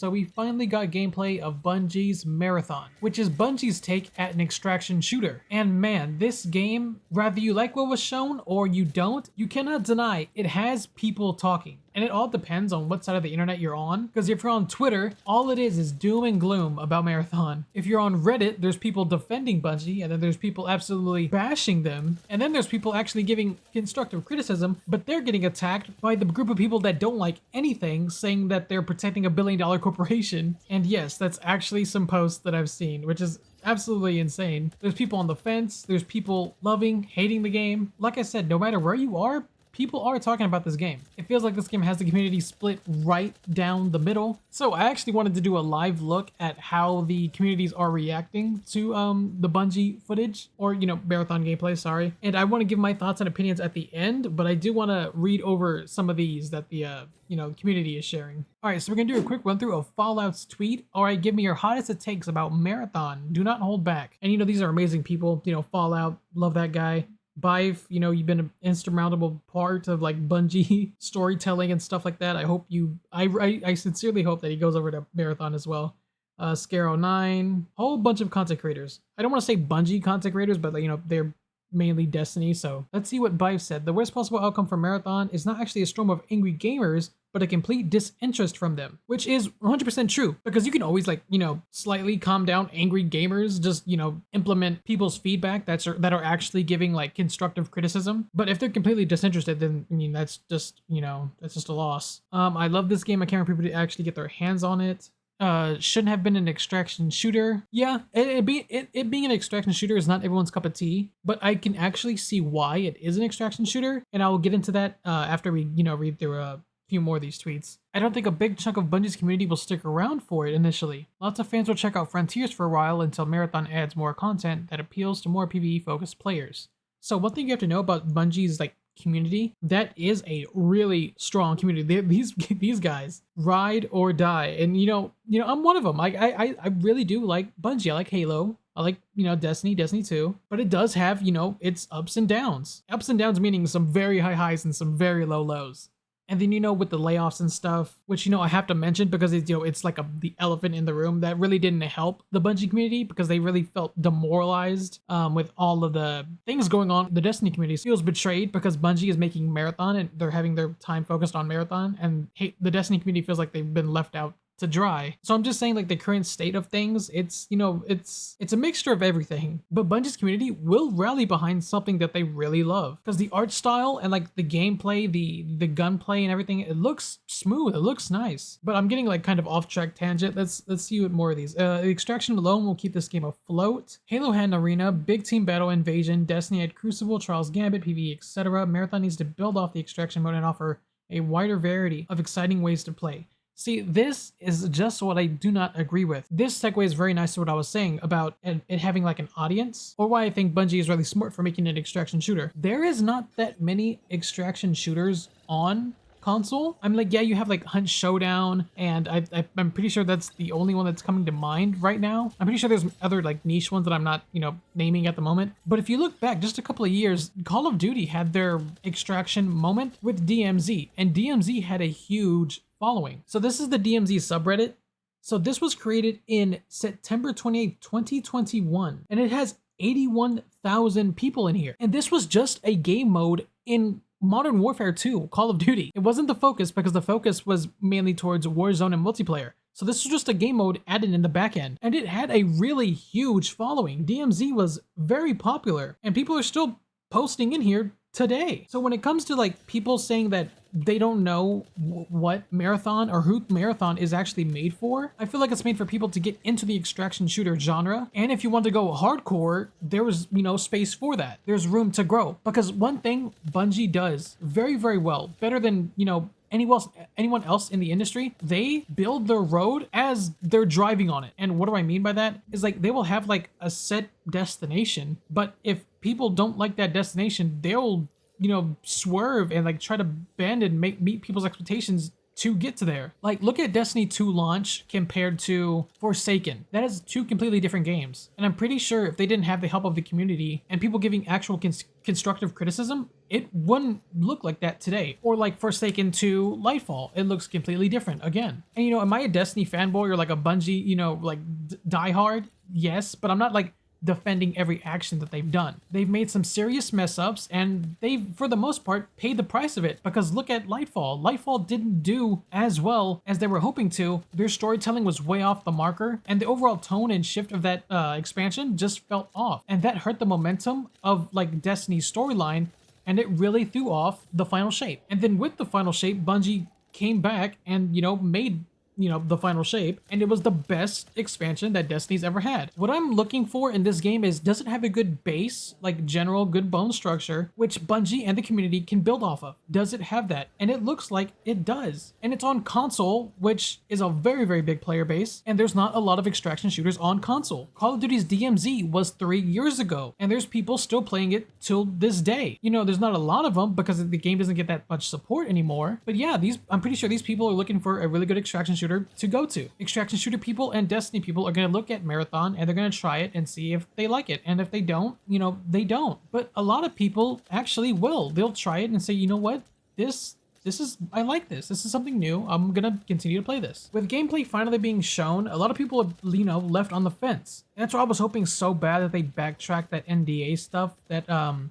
So we finally got gameplay of Bungie's Marathon, which is Bungie's take at an extraction shooter. And man, this game, whether you like what was shown or you don't, you cannot deny it has people talking. And it all depends on what side of the internet you're on. Because if you're on Twitter, all it is doom and gloom about Marathon. If you're on Reddit, there's people defending Bungie, and then there's people absolutely bashing them. And then there's people actually giving constructive criticism, but they're getting attacked by the group of people that don't like anything, saying that they're protecting $1 billion corporation. And yes, that's actually some posts that I've seen, which is absolutely insane. There's people on the fence, there's people loving, hating the game. Like I said, no matter where you are, people are talking about this game. It feels like this game has the community split right down the middle. So I actually wanted to do a live look at how the communities are reacting to the Bungie footage, or, you know, Marathon gameplay, sorry. And I want to give my thoughts and opinions at the end, but I do want to read over some of these that the, community is sharing. All right, so we're gonna do a quick run through of Fallout's tweet. All right, give me your hottest takes about Marathon. Do not hold back. And, you know, these are amazing people. You know, Fallout, love that guy. Bive, you know, you've been an insurmountable part of like Bungie storytelling and stuff like that. I hope I sincerely hope that he goes over to Marathon as well. Scaro9, whole bunch of content creators. I don't want to say Bungie content creators, but like, you know, they're mainly Destiny. So let's see what Bive said. The worst possible outcome for Marathon is not actually a storm of angry gamers, but a complete disinterest from them, which is 100% true, because you can always, like, you know, slightly calm down angry gamers, just, you know, implement people's feedback that are actually giving like constructive criticism. But if they're completely disinterested, then I mean, that's just, you know, that's just a loss. I love this game. I can't wait for people to actually get their hands on it. Shouldn't have been an extraction shooter. Yeah, it being an extraction shooter is not everyone's cup of tea, but I can actually see why it is an extraction shooter, and I will get into that after we, you know, read through few more of these tweets. I don't think a big chunk of Bungie's community will stick around for it initially. Lots of fans will check out Frontiers for a while until Marathon adds more content that appeals to more PvE focused players. So one thing you have to know about Bungie's like community, that is a really strong community. These guys ride or die, and you know I'm one of them. I really do like Bungie. I like Halo. I like, you know, Destiny 2, but it does have, you know, its ups and downs. Ups and downs meaning some very high highs and some very low lows. And then, you know, with the layoffs and stuff, which, you know, I have to mention because it's, you know, it's like the elephant in the room, that really didn't help the Bungie community because they really felt demoralized with all of the things going on. The Destiny community feels betrayed because Bungie is making Marathon and they're having their time focused on Marathon, and the Destiny community feels like they've been left out to dry. So I'm just saying, like, the current state of things, it's, you know, it's a mixture of everything, but Bungie's community will rally behind something that they really love, because the art style and like the gameplay, the gunplay and everything, it looks smooth, it looks nice. But I'm getting like kind of off track tangent. Let's see what more of these. Extraction alone will keep this game afloat. Halo had an arena, big team battle, invasion. Destiny had Crucible, Trials Gambit, PvE, etc. Marathon needs to build off the extraction mode and offer a wider variety of exciting ways to play. See, this is just what I do not agree with. This segues very nice to what I was saying about it having like an audience, or why I think Bungie is really smart for making an extraction shooter. There is not that many extraction shooters on console. I'm like, yeah, you have like Hunt Showdown, and I'm pretty sure that's the only one that's coming to mind right now. I'm pretty sure there's other like niche ones that I'm not, you know, naming at the moment. But if you look back just a couple of years, Call of Duty had their extraction moment with DMZ, and DMZ had a huge following. So this is the DMZ subreddit. So this was created in September 28th, 2021, and it has 81,000 people in here. And this was just a game mode in Modern Warfare 2, Call of Duty. It wasn't the focus, because the focus was mainly towards Warzone and multiplayer. So this was just a game mode added in the back end, and it had a really huge following. DMZ was very popular, and people are still posting in here today. So when it comes to like people saying that they don't know what Marathon or who Marathon is actually made for, I feel like it's made for people to get into the extraction shooter genre. And if you want to go hardcore, there was, you know, space for that. There's room to grow, because one thing Bungie does very, very well, better than, you know, anyone else in the industry, they build their road as they're driving on it. And what do I mean by that? Is like they will have like a set destination, but if people don't like that destination, they'll, you know, swerve and like try to bend and meet people's expectations to get to there. Like, look at Destiny 2 launch compared to Forsaken. That is two completely different games. And I'm pretty sure if they didn't have the help of the community and people giving actual constructive criticism, it wouldn't look like that today. Or like Forsaken to Lightfall, it looks completely different again. And you know, am I a Destiny fanboy or like a Bungie, you know, like diehard? Yes, but I'm not like defending every action that they've done. They've made some serious mess ups and they've, for the most part, paid the price of it, because look at Lightfall. Lightfall didn't do as well as they were hoping to. Their storytelling was way off the marker and the overall tone and shift of that expansion just felt off, and that hurt the momentum of like Destiny's storyline, and it really threw off the final shape. And then with the final shape, Bungie came back and, you know, made, you know, the final shape, and it was the best expansion that Destiny's ever had. What I'm looking for in this game is, does it have a good base, like general good bone structure, which Bungie and the community can build off of? Does it have that? And it looks like it does. And it's on console, which is a very, very big player base, and there's not a lot of extraction shooters on console. Call of Duty's DMZ was 3 years ago, and there's people still playing it till this day. You know, there's not a lot of them because the game doesn't get that much support anymore. But yeah, I'm pretty sure these people are looking for a really good extraction shooter to go to. Extraction shooter people and Destiny people are going to look at Marathon and they're going to try it and see if they like it. And if they don't, you know, they don't. But a lot of people actually will. They'll try it and say, you know what, this is, I like this. This is something new. I'm going to continue to play this. With gameplay finally being shown, a lot of people have, you know, left on the fence. And that's why I was hoping so bad that they backtracked that NDA stuff that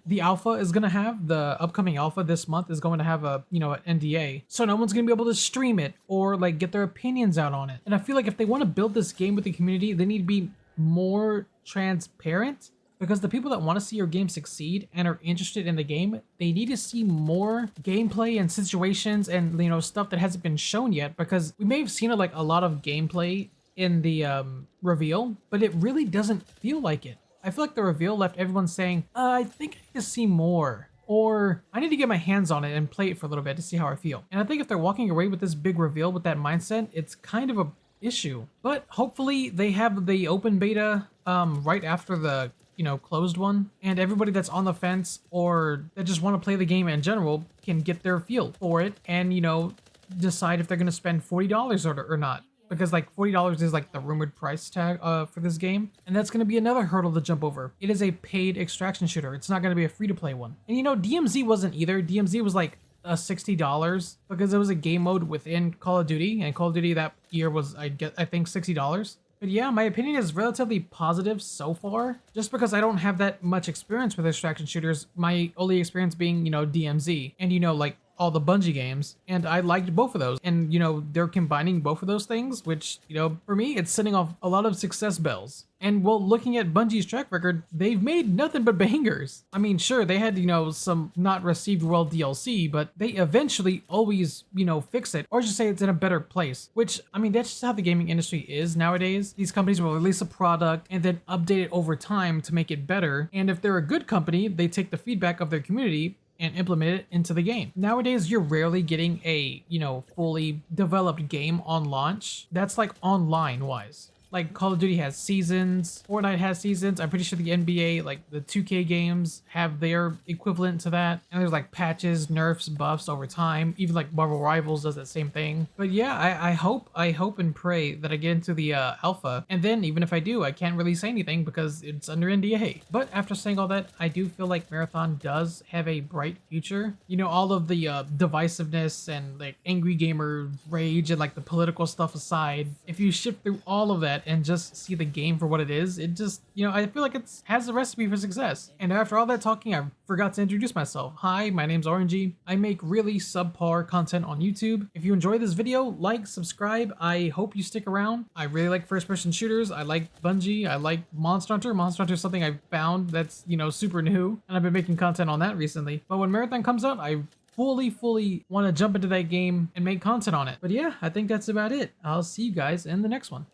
the alpha is going to have. The upcoming alpha this month is going to have a, you know, an NDA. So no one's going to be able to stream it or like get their opinions out on it. And I feel like if they want to build this game with the community, they need to be more transparent. Because the people that want to see your game succeed and are interested in the game, they need to see more gameplay and situations and, you know, stuff that hasn't been shown yet. Because we may have seen like a lot of gameplay in the reveal, but it really doesn't feel like it. I feel like the reveal left everyone saying, I think I need to see more. Or I need to get my hands on it and play it for a little bit to see how I feel. And I think if they're walking away with this big reveal with that mindset, it's kind of a issue. But hopefully they have the open beta right after the, you know, closed one, and everybody that's on the fence or that just want to play the game in general can get their feel for it and, you know, decide if they're going to spend $40 or not. Because like $40 is like the rumored price tag for this game, and that's going to be another hurdle to jump over. It is a paid extraction shooter. It's not going to be a free-to-play one. And you know, DMZ wasn't either. DMZ was like $60 because it was a game mode within Call of Duty, and Call of Duty that year was I think $60. But yeah, my opinion is relatively positive so far, just because I don't have that much experience with extraction shooters. My only experience being, you know, DMZ and, you know, like all the Bungie games, and I liked both of those. And, you know, they're combining both of those things, which, you know, for me, it's sending off a lot of success bells. And well, looking at Bungie's track record, they've made nothing but bangers. I mean, sure, they had, you know, some not received well DLC, but they eventually always, you know, fix it, or just say it's in a better place, which, I mean, that's just how the gaming industry is nowadays. These companies will release a product and then update it over time to make it better. And if they're a good company, they take the feedback of their community and implement it into the game. Nowadays, you're rarely getting a, you know, fully developed game on launch. That's like online wise. Like Call of Duty has seasons, Fortnite has seasons. I'm pretty sure the NBA, like the 2K games, have their equivalent to that. And there's like patches, nerfs, buffs over time. Even like Marvel Rivals does that same thing. But yeah, I hope and pray that I get into the alpha. And then even if I do, I can't really say anything because it's under NDA. But after saying all that, I do feel like Marathon does have a bright future. You know, all of the divisiveness and like angry gamer rage and like the political stuff aside, if you shift through all of that and just see the game for what it is, it just, you know, I feel like it has a recipe for success. And after all that talking, I forgot to introduce myself. Hi, my name's Orangey. I make really subpar content on YouTube. If you enjoyed this video, like, subscribe. I hope you stick around. I really like first-person shooters. I like Bungie. I like Monster Hunter. Monster Hunter is something I found that's, you know, super new, and I've been making content on that recently. But when Marathon comes out, I fully want to jump into that game and make content on it. But yeah, I think that's about it. I'll see you guys in the next one.